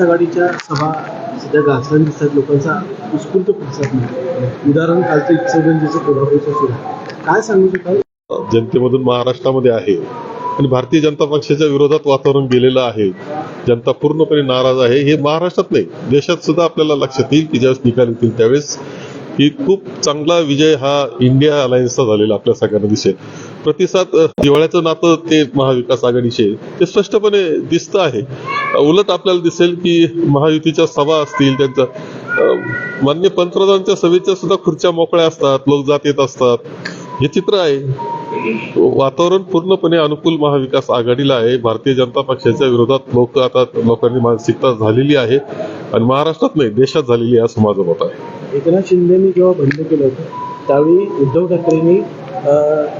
आघाडीच्या सभा सध्या गाजताना दिसतात. लोकांचा उत्स्फूर्त प्रतिसाद मिळतो. उदाहरण कालचं इचलकरंजीचं कोल्हापूरचं सुरू काय सांगू शकाल? जनतेमधून महाराष्ट्रामध्ये आहे आणि भारतीय जनता पक्षाच्या विरोधात वातावरण गेलेलं आहे. जनता पूर्णपणे नाराज आहे. हे महाराष्ट्रात नाही, देशात सुद्धा आपल्याला लक्षात येईल की ज्यावेळेस निकाल येतील त्यावेळेस की खूप चांगला विजय हा इंडिया अलायन्सचा झालेला आपल्या सगळ्यांना दिसेल. प्रतिसाद जिव्हाळ्याचं नातं ते महाविकास आघाडीचे ते स्पष्टपणे दिसतं आहे. उलट आपल्याला दिसेल की महायुतीच्या सभा असतील, त्यांच्या माननीय पंतप्रधानांच्या सभेच्या सुद्धा खुर्च्या मोकळ्या असतात, लोक जात येत असतात. हे चित्र आहे. वातावरण पूर्णपणे अनुकूल महाविकास आघाडीला आहे. भारतीय जनता पक्षाच्या विरोधात लोकांनी मानसिकता झालेली आहे आणि महाराष्ट्रात नाही, देशात झालेली आहे असं माझं मत आहे. एकनाथ शिंदेनी जेव्हा बंद केलं होतं त्यावेळी उद्धव ठाकरेंनी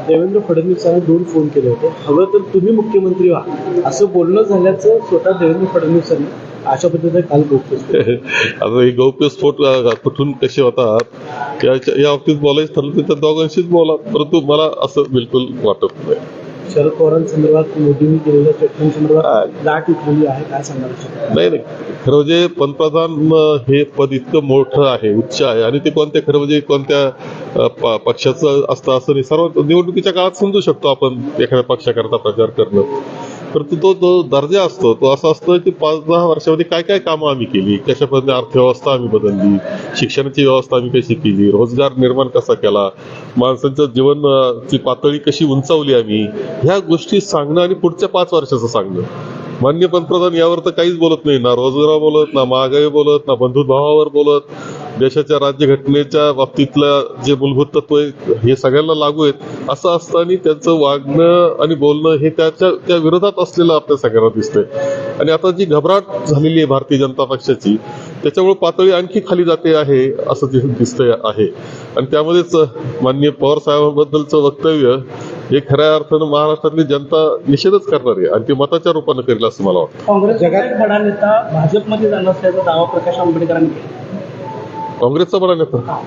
देवेंद्र फडणवीसांना 2 फोन केले होते. हवं तर तुम्ही मुख्यमंत्री व्हा असं बोलणं झाल्याचं स्वतः देवेंद्र फडणवीसांनी अशा पद्धतीने काल गौप्यस्फोट. आता हे गौप्यस्फोट कुठून कसे होतात या बाबतीत बोलायचं ठरलं तर त्या दोघांशीच बोला, परंतु मला असं बिलकुल वाटत नाही. शरद पवारांसंदर्भात मोदींनी केलेल्या चर्चांसंदर्भात लाट उठलेली आहे, काय सांगणार? नाही, खरं म्हणजे पंतप्रधान हे पद इतकं मोठं आहे, उच्च आहे आणि ते खरं म्हणजे कोणत्या पक्षाचं असतं असं नाही. सर्व निवडणुकीच्या काळात समजू शकतो आपण एखाद्या पक्षाकरता प्रचार करणं, परंतु तो दर्जा असतो तो असा असतो की 5-10 वर्षामध्ये काय काय कामं आम्ही केली, कशा पद्धतीने अर्थव्यवस्था आम्ही बदलली, शिक्षणाची व्यवस्था आम्ही कशी केली, रोजगार निर्माण कसा केला, माणसांचं जीवनची पातळी कशी उंचावली आम्ही, ह्या गोष्टी सांगणं आणि पुढच्या 5 वर्षाचं सांगणं. माननीय पंतप्रधान यावर तर काहीच बोलत नाही, ना रोजगार बोलत, ना महागाई बोलत, ना बंधुभावावर बोलत. देशाच्या राज्यघटनेच्या बाबतीतलं जे मूलभूत तत्व हे सगळ्यांना लागू आहेत असं असताना त्यांचं वागणं आणि बोलणं हे त्या विरोधात असलेलं आपल्या सगळ्यांना दिसतंय. आणि आता जी घबराट झालेली आहे भारतीय जनता पक्षाची, त्याच्यामुळे पातळी आणखी खाली जाते आहे असं दिसतंय आहे. आणि त्यामध्येच माननीय पवार साहेबांबद्दलचं वक्तव्य हे खऱ्या अर्थानं महाराष्ट्रातली जनता निषेधच करणार आहे आणि ते मताच्या रूपानं करेल असं मला वाटतं. काँग्रेस जगात बडा नेता भाजपमध्ये जाणार असल्याचा दावा प्रकाश आंबेडकरांनी केला. काँग्रेसचा बडा नेता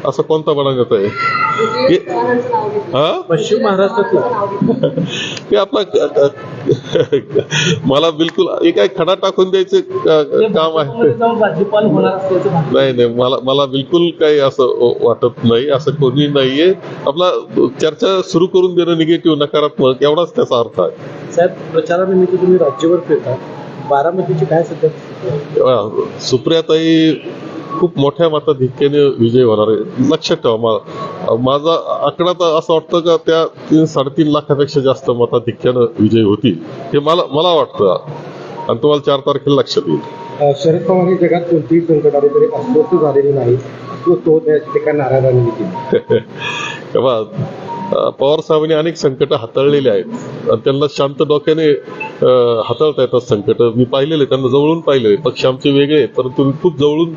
असा कोणता बडा नेता आहे? पश्चिम महाराष्ट्रातला ते आपला मला बिलकुल काय खडा टाकून द्यायचे काम आहे. राज्यपाल होणार असल्याचं नाही, मला बिलकुल काही असं वाटत नाही. असं कोणी नाहीये. आपला चर्चा सुरू करून देणं निगेटिव्ह, नकारात्मक एवढाच त्याचा अर्थ आहे. साहेब, प्रचारानिमित्त तुम्ही राज्यभर फिरता. बारामतीची काय सध्या? सुप्रियाताई खूप मोठ्या मताधिक्याने विजय होणार आहे. लक्षात ठेवा, माझा आकडा तर असं वाटतं का त्या 3-3.5 लाखापेक्षा जास्त मताधिक्यानं विजय होतील हे मला वाटतं आणि तुम्हाला 4 तारखेला लक्षात येईल. शरद पवार हे जगात कोणतीही संकट आले तरी अस्वस्थ झालेली नाही, तो त्या नाराजांनी केली. तेव्हा पवार साहेबांनी अनेक संकट हाताळलेली आहेत आणि त्यांना शांत डोक्याने हाताळता येतात संकट. मी पाहिलेले, त्यांना जवळून पाहिलेले. पक्ष आमचे वेगळे आहेत परंतु मी खूप जवळून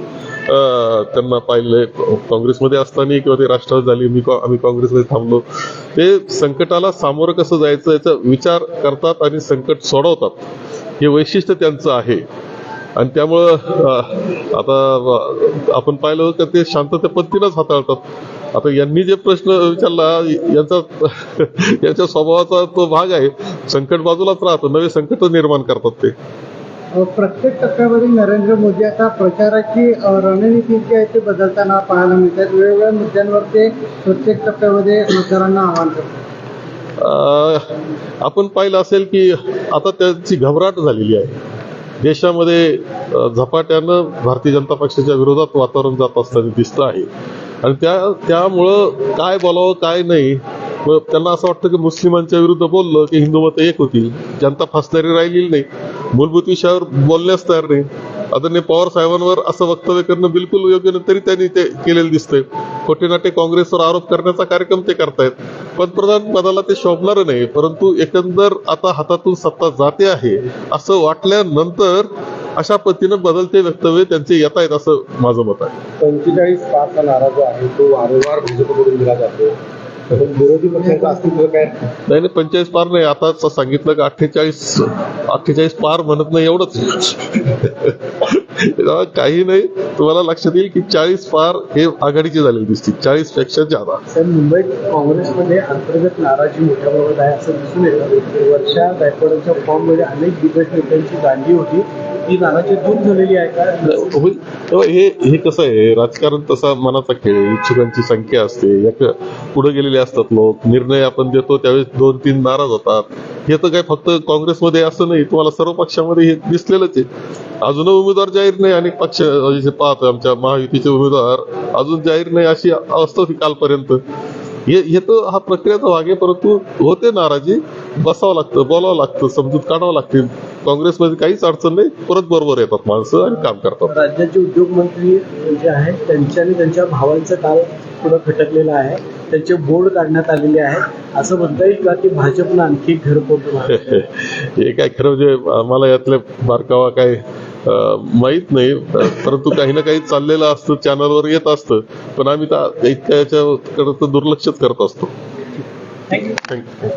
त्यांना पाहिलंय. काँग्रेसमध्ये असताना किंवा ते राष्ट्रवादी झाली, आम्ही काँग्रेसमध्ये थांबलो. ते संकटाला सामोरं कसं जायचं याचा विचार करतात आणि संकट सोडवतात. हे वैशिष्ट्य त्यांचं आहे आणि त्यामुळं आता आपण पाहिलं का ते शांतते पद्धतीनंच हाताळतात. आता यांनी जे प्रश्न विचारला यांच्या स्वभावाचा तो भाग आहे. संकट बाजूलाच राहतं, नवे संकट निर्माण करतात ते. प्रत्येक टप्प्यामध्ये नरेंद्र मोदी आता प्रचाराची रणनीती जी आहे ते बदलताना पाहायला मिळतात. वेगवेगळ्या मुद्द्यांवर ते प्रत्येक टप्प्यामध्ये मतदारांना आवाहन करतात. आपण पाहिलं असेल की आता त्यांची घबराट झालेली आहे. देशामध्ये झपाट्यानं भारतीय जनता पक्षाच्या विरोधात वातावरण जात असताना दिसतं आहे आणि त्यामुळं काय बोलावं काय नाही. त्यांना असं वाटतं की मुस्लिमांच्या विरुद्ध बोललं की हिंदू मतं एक होतील. जनता फसणारी राहिलेली नाही, मूलभूत विषयावर बोलण्यास तयार नाही. आदरणीय पवार साहेबांवर असं वक्तव्य करणं बिलकुल योग्य नाही, तरी त्यांनी ते केलेलं दिसतंय. खोटे नाटे काँग्रेसवर आरोप करण्याचा कार्यक्रम ते करतायत. पंतप्रधान पदाला ते शोभणार नाही, परंतु एकंदर आता हातातून सत्ता जाते आहे असं वाटल्यानंतर अशा पद्धतीनं बदलते वक्तव्य त्यांचे येत आहेत असं माझं मत आहे. 45 पारचा नारा जो आहे तो वारंवार भाजपकडून दिला जातो. विरोधी पक्षांचं अस्तित्व काय? नाही, 45 पार नाही. आता सांगितलं का 48 पार म्हणत नाही एवढंच. काही नाही, तुम्हाला लक्षात येईल की 40 पार हे आघाडीचे झालेले दिसतील, 40 पेक्षा जादा. सर, मुंबईत काँग्रेसमध्ये अंतर्गत नाराजी मोठ्या प्रमाणात आहे असं दिसून येतं. वर्षा गायकवाडांच्या फॉर्ममध्ये अनेक दिग्गज नेत्यांची दांडी होती ती नाराजी दूर झालेली आहे का? होईल तेव्हा हे कसं आहे, राजकारण तसा मनाचा खेळ आहे. इच्छुकांची संख्या असते, पुढे गेलेले असतात लोक, निर्णय आपण देतो त्यावेळेस 2-3 नाराज होतात. हे तर काय फक्त काँग्रेसमध्ये असं नाही, तुम्हाला सर्व पक्षामध्ये हे दिसलेलंच आहे. अजून उमेदवार जाहीर नाही, अनेक पक्ष जे पाहतो आमच्या महायुतीचे उमेदवार अजून जाहीर नाही, अशी अवस्था होती कालपर्यंत. हे तर हा प्रक्रियाचा भाग आहे, परंतु होते नाराजी, बसावं लागतं, बोलावं लागतं, समजूत काढावं लागते. काँग्रेसमध्ये काहीच अडचण नाही, परत बरोबर येतात माणसं आणि काम करतात. राज्याचे उद्योगमंत्री जे आहेत त्यांच्या आणि त्यांच्या भावांचं काल पुढं खटकलेलं आहे, त्यांचे बोर्ड काढण्यात आलेले आहे. असं म्हणता येईल का की भाजपनं आणखी घर पोहोचलं? हे काय खरं म्हणजे मला यातले बारकावा काय माहित नाही, परंतु काही ना काही चाललेलं असतं, चॅनलवर येत असतं, पण आम्ही इतक्या याच्याकडे दुर्लक्षच करत असतो. थँक्यू. थँक्यू.